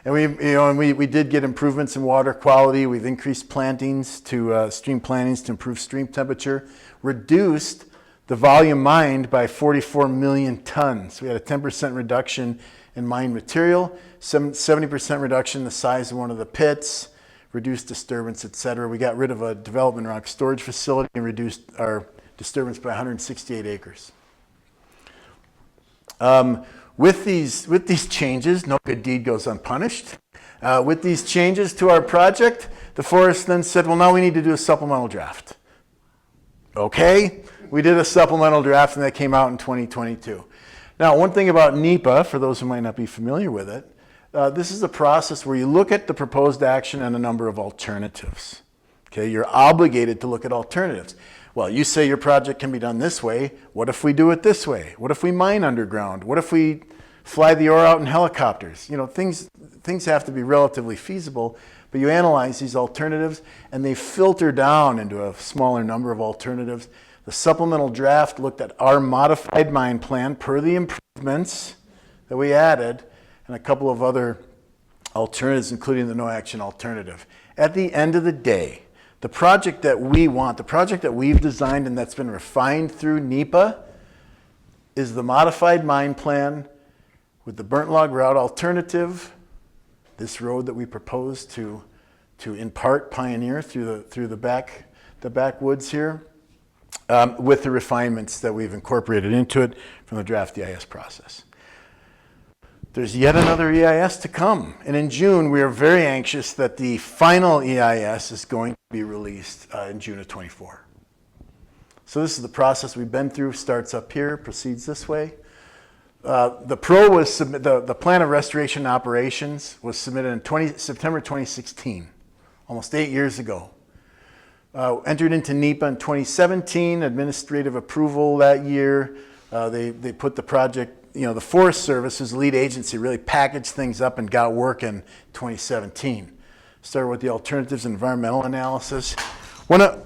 And we did get improvements in water quality. We've increased plantings to stream plantings to improve stream temperature, reduced the volume mined by 44 million tons. We had a 10% reduction in mined material, 70% reduction in the size of one of the pits, reduced disturbance, etc. We got rid of a development rock storage facility and reduced our disturbance by 168 acres. With these changes, no good deed goes unpunished. With these changes to our project, the forest then said, well, now we need to do a supplemental draft. Okay, we did a supplemental draft and that came out in 2022. Now, one thing about NEPA, for those who might not be familiar with it, this is a process where you look at the proposed action and a number of alternatives. Okay, you're obligated to look at alternatives. Well, you say your project can be done this way. What if we do it this way? What if we mine underground? What if we fly the ore out in helicopters? You know, things have to be relatively feasible, but you analyze these alternatives and they filter down into a smaller number of alternatives. The supplemental draft looked at our modified mine plan per the improvements that we added and a couple of other alternatives, including the no action alternative. At the end of the day, the project that we want, the project that we've designed and that's been refined through NEPA is the modified mine plan with the burnt log route alternative, this road that we propose to in part pioneer through the backwoods here, with the refinements that we've incorporated into it from the draft EIS process. There's yet another EIS to come, and in June we are very anxious that the final EIS is going to be released in June of 24. So this is the process we've been through, starts up here, proceeds this way. The plan of restoration operations was submitted in September 2016, almost 8 years ago. Entered into NEPA in 2017, administrative approval that year. They put the project, the Forest Service, who's the lead agency, really packaged things up and got working in 2017. Started with the alternatives and environmental analysis. One of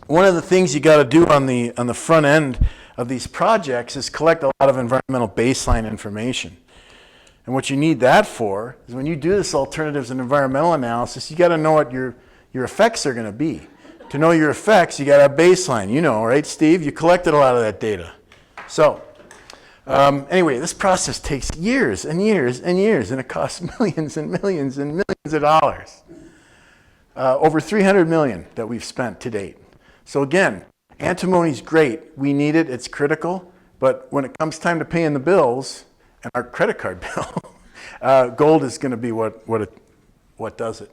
the things you got to do on the front end of these projects is collect a lot of environmental baseline information. And what you need that for is when you do this alternatives and environmental analysis, you got to know what your effects are going to be. To know your effects, you got to have baseline. You know, right, Steve? You collected a lot of that data. So, anyway, this process takes years and years and years, and it costs millions and millions and millions of dollars. Over $300 million that we've spent to date. So again, antimony's great. We need it. It's critical. But when it comes time to paying the bills and our credit card bill, gold is going to be what does it.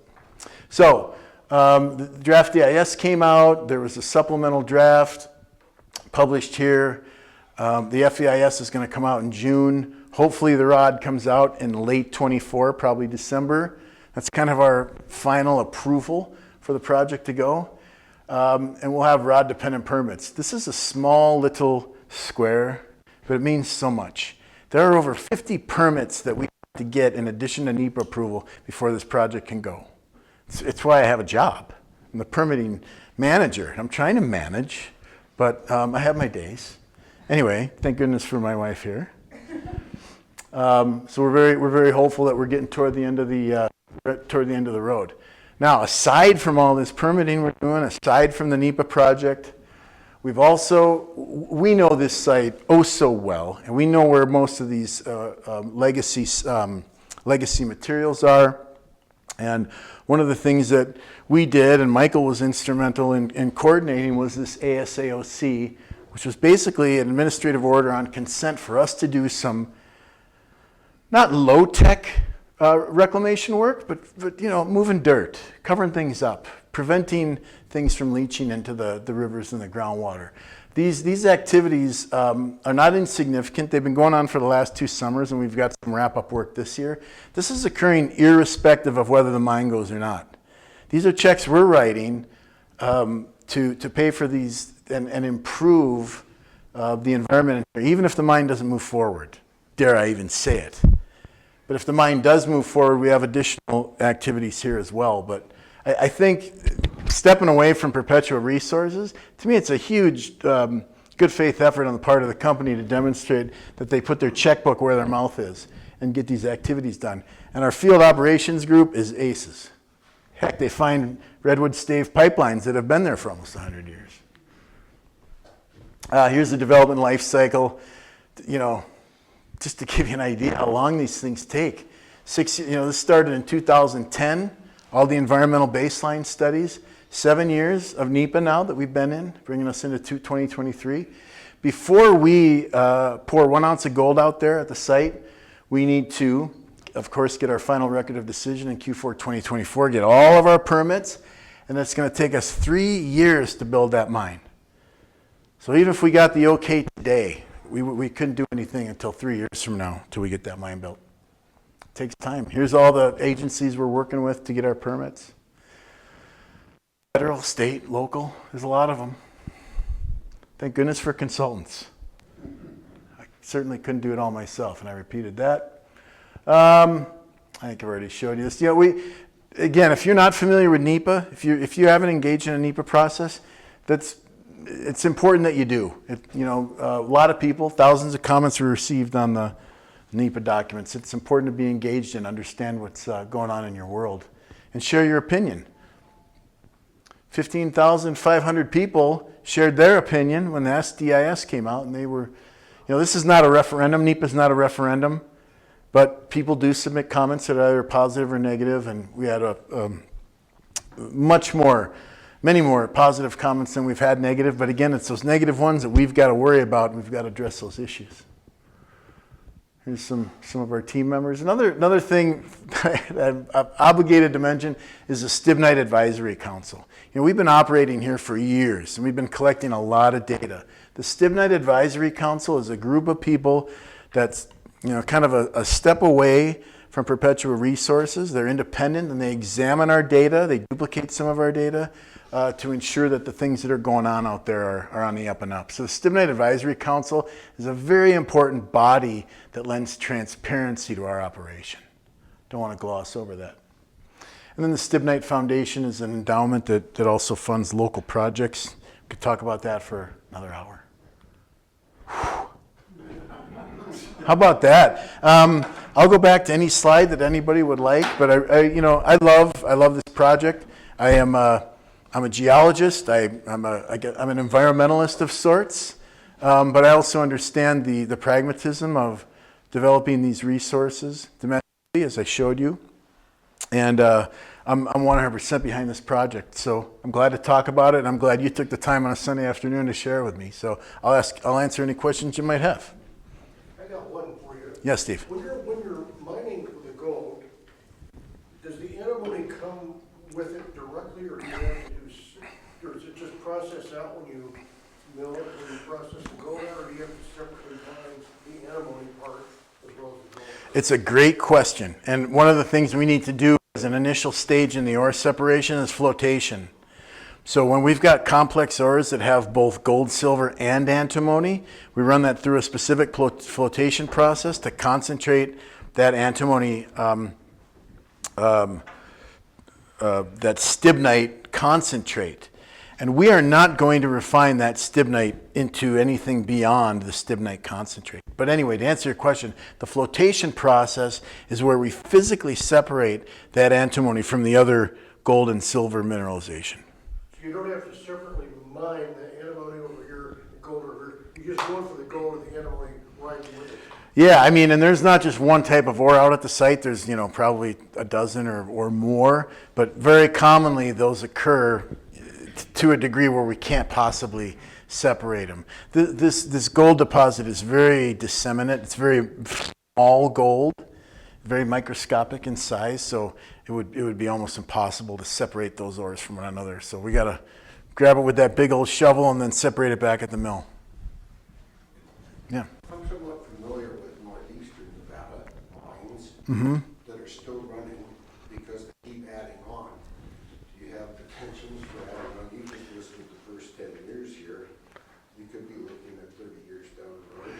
So the draft EIS came out. There was a supplemental draft published here. The FEIS is going to come out in June. Hopefully the ROD comes out in late 24, probably December. That's kind of our final approval for the project to go. And we'll have ROD dependent permits. This is a small little square, but it means so much. There are over 50 permits that we have to get in addition to NEPA approval before this project can go. It's why I have a job. I'm the permitting manager. I'm trying to manage, but I have my days. Anyway, thank goodness for my wife here. So we're very hopeful that we're getting toward the end of the road. Now, aside from all this permitting we're doing, aside from the NEPA project, we know this site oh so well, and we know where most of these legacy materials are. And one of the things that we did, and Michael was instrumental in coordinating, was this ASAOC, which was basically an administrative order on consent for us to do some, not low-tech reclamation work, but moving dirt, covering things up, preventing things from leaching into the rivers and the groundwater. These activities are not insignificant. They've been going on for the last 2 summers, and we've got some wrap-up work this year. This is occurring irrespective of whether the mine goes or not. These are checks we're writing to pay for these and improve the environment, even if the mine doesn't move forward. Dare I even say it? But if the mine does move forward, we have additional activities here as well. But I think stepping away from Perpetua Resources, to me it's a huge good faith effort on the part of the company to demonstrate that they put their checkbook where their mouth is and get these activities done. And our field operations group is aces. Heck, they find redwood stave pipelines that have been there for almost 100 years. Here's the development life cycle. You know, just to give you an idea how long these things take. This started in 2010, all the environmental baseline studies. 7 years of NEPA now that we've been in, bringing us into 2023. Before we pour 1 ounce of gold out there at the site, we need to, of course, get our final record of decision in Q4 2024, get all of our permits, and that's going to take us 3 years to build that mine. So even if we got the okay today, we couldn't do anything until 3 years from now until we get that mine built. It takes time. Here's all the agencies we're working with to get our permits. Federal, state, local, there's a lot of them. Thank goodness for consultants. I certainly couldn't do it all myself, and I repeated that. I think I've already showed you this. Again, if you're not familiar with NEPA, if you haven't engaged in a NEPA process, it's important that you do. A lot of people, thousands of comments were received on the NEPA documents. It's important to be engaged and understand what's going on in your world and share your opinion. 15,500 people shared their opinion when the SDIS came out, and they were, this is not a referendum. NEPA is not a referendum, but people do submit comments that are either positive or negative, and we had many more positive comments than we've had negative. But again, it's those negative ones that we've got to worry about, and we've got to address those issues. Here's some of our team members. Another thing that I'm obligated to mention is the Stibnite Advisory Council. We've been operating here for years, and we've been collecting a lot of data. The Stibnite Advisory Council is a group of people that's kind of a step away from Perpetua Resources. They're independent, and they examine our data. They duplicate some of our data to ensure that the things that are going on out there are on the up and up. So the Stibnite Advisory Council is a very important body that lends transparency to our operation. Don't want to gloss over that. And then the Stibnite Foundation is an endowment that also funds local projects. We could talk about that for another hour. How about that? I'll go back to any slide that anybody would like, but I love this project. I'm a geologist. I'm an environmentalist of sorts, but I also understand the pragmatism of developing these resources domestically, as I showed you, and I'm 100% behind this project. So I'm glad to talk about it, and I'm glad you took the time on a Sunday afternoon to share with me. So I'll answer any questions you might have. I got one for you. Yes, Steve. When you're mining for the gold, does the antimony come with it directly, or do you have to or is it just processed out when you mill it, when you process the gold out, or do you have to separately mine the antimony part as well as the gold? It's a great question, and one of the things we need to do as an initial stage in the ore separation is flotation. So when we've got complex ores that have both gold, silver, and antimony, we run that through a specific flotation process to concentrate that antimony, that stibnite concentrate. And we are not going to refine that stibnite into anything beyond the stibnite concentrate. But anyway, to answer your question, the flotation process is where we physically separate that antimony from the other gold and silver mineralization. So you don't have to separately mine the antimony over here, the gold over here. You just go for the gold and the antimony right with it. Yeah, and there's not just one type of ore out at the site. There's, probably a dozen or more, but very commonly those occur to a degree where we can't possibly separate them. This gold deposit is very disseminate. It's very small gold, very microscopic in size, so it would be almost impossible to separate those ores from one another. So we got to grab it with that big old shovel and then separate it back at the mill. Yeah. I'm somewhat familiar with northeastern Nevada mines that are still running because they keep adding on. Do you have potentials for adding on? You just listed the first 10 years here. You could be looking at 30 years down the road.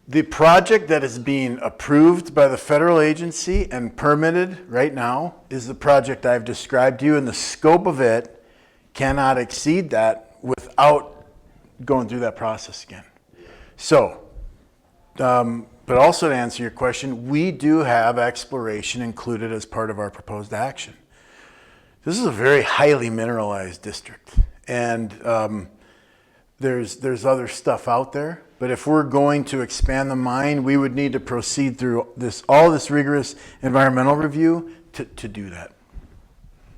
The project that is being approved by the federal agency and permitted right now is the project I've described to you, and the scope of it cannot exceed that without going through that process again. So, but also to answer your question, we do have exploration included as part of our proposed action. This is a very highly mineralized district, and there's other stuff out there. But if we're going to expand the mine, we would need to proceed through all this rigorous environmental review to do that.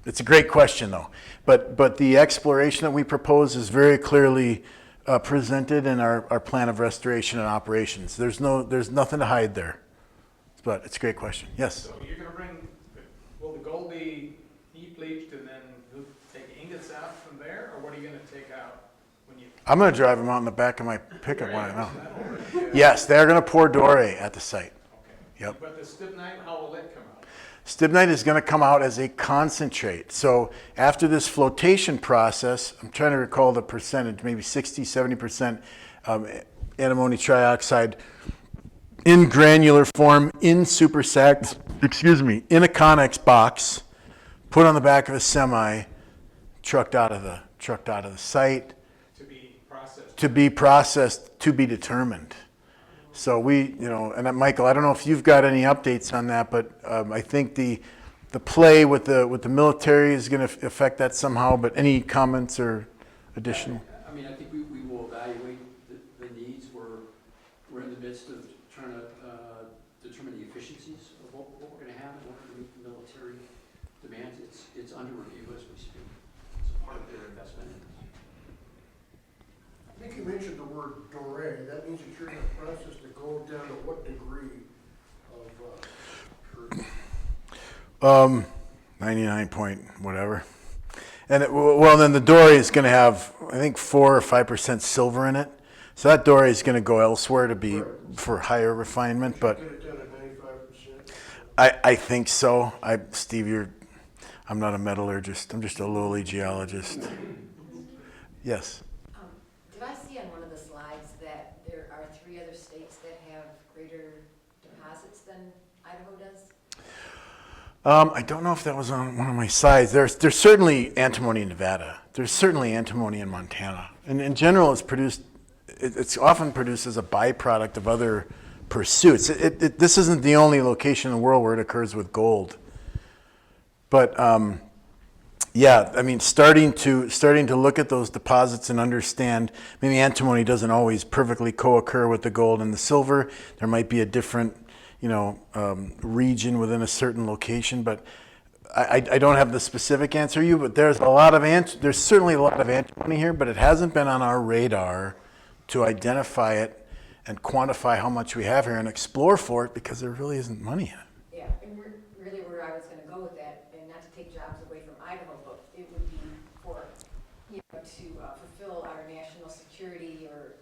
It's a great question, though. But the exploration that we propose is very clearly presented in our plan of restoration and operations. There's nothing to hide there. But it's a great question. Yes? So you're going to will the gold be heap leached and then you'll take ingots out from there, or what are you going to take out when you? I'm going to drive them out in the back of my pickup when I'm out. Yes, they're going to pour doré at the site. Okay. Yep. But the stibnite, how will it come out? Stibnite is going to come out as a concentrate. So after this flotation process, I'm trying to recall the percentage, maybe 60, 70% antimony trioxide in granular form, in supersacked, in a Connex box, put on the back of a semi, trucked out of the site. To be processed, to be determined. So and Michael, I don't know if you've got any updates on that, but I think the play with the military is going to affect that somehow. But any comments or additional? I mean, I think we will evaluate the needs. We're in the midst of trying to determine the efficiencies of what we're going to have in order to meet the military demands. It's under review as we speak. It's a part of their investment. I think you mentioned the word doré. That means that you're in the process to go down to what degree of 99 point whatever. And then the doré is going to have, I think, 4 or 5% silver in it. So that doré is going to go elsewhere to be for higher refinement. But get it down to 95%? I think so. Steve, I'm not a metallurgist. I'm just a lowly geologist. Yes. Did I see on one of the slides that there are 3 other states that have greater deposits than Idaho does? I don't know if that was on one of my slides. There's certainly antimony in Nevada. There's certainly antimony in Montana. And in general, it's often produced as a byproduct of other pursuits. This isn't the only location in the world where it occurs with gold. But yeah, I mean, starting to look at those deposits and understand maybe antimony doesn't always perfectly co-occur with the gold and the silver. There might be a different, region within a certain location. But I don't have the specific answer to you. But there's certainly a lot of antimony here, but it hasn't been on our radar to identify it and quantify how much we have here and explore for it because there really isn't money in it. Yeah, and really where I was going to go with that, and not to take jobs away from Idaho, but it would be for, to fulfill our national security or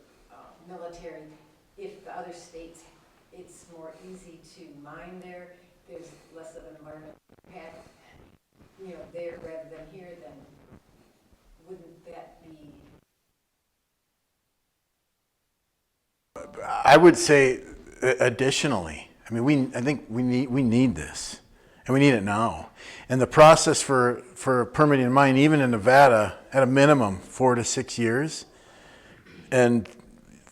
military. If the other states, it's more easy to mine there, there's less of an environmental impact, there rather than here, then wouldn't that be? I would say additionally, I think we need this, and we need it now. And the process for permitting a mine, even in Nevada, at a minimum 4 to 6 years. And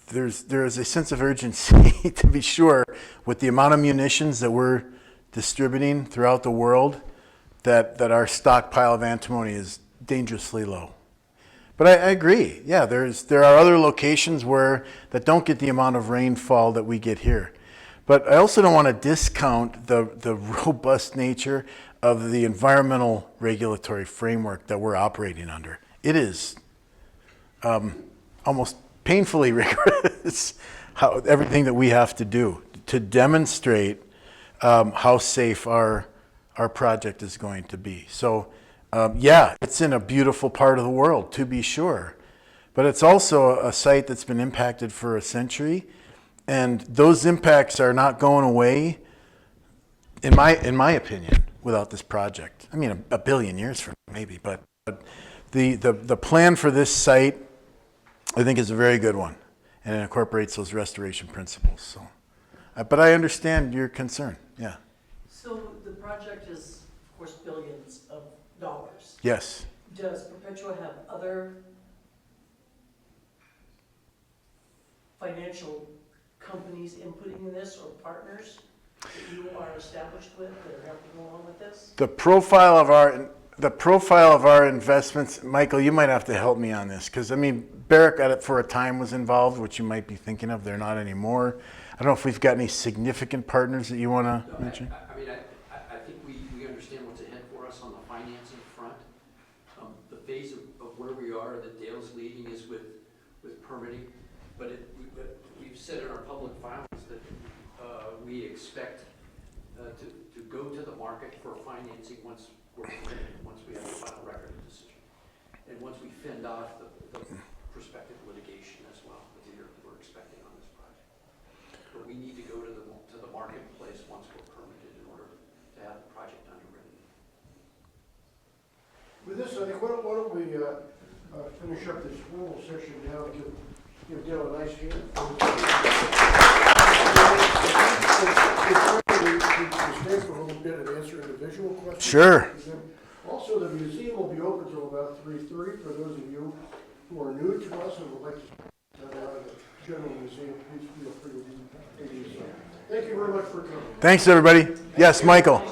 there is a sense of urgency to be sure with the amount of munitions that we're distributing throughout the world that our stockpile of antimony is dangerously low. But I agree. Yeah, there are other locations that don't get the amount of rainfall that we get here. But I also don't want to discount the robust nature of the environmental regulatory framework that we're operating under. It is almost painfully rigorous, everything that we have to do to demonstrate how safe our project is going to be. So yeah, it's in a beautiful part of the world, to be sure. But it's also a site that's been impacted for a century. And those impacts are not going away, in my opinion, without this project. I mean, a billion years from now, maybe. But the plan for this site, I think, is a very good one. And it incorporates those restoration principles. So, but I understand your concern, yeah. So the project is, of course, billions of dollars. Yes. Does Perpetua have other financial companies inputting in this or partners that you are established with that are helping along with this? The profile of the profile of our investments, Michael, you might have to help me on this, because I mean, Barrick at it for a time was involved, which you might be thinking of. They're not anymore. I don't know if we've got any significant partners that you want to No, mention. I think we understand what's ahead for us on the financing front. The phase of where we are that Dale's leading is with permitting, but we've said in our public filings that we expect to go to the market for financing once we're permitted, once we have a final record of decision. And once we fend off the prospective litigation as well that we're expecting on this project. But we need to go to the marketplace once we're permitted in order to have the project underwritten. With this, I think, why don't we finish up this formal session now and give Dale a nice hand. We stay for a little bit and answer individual questions. Sure. Also, the museum will be open till about 3:30 for those of you who are new to us and would like to come out of the general museum. Please feel free to do so. Thank you very much for coming. Thanks, everybody. Yes, Michael.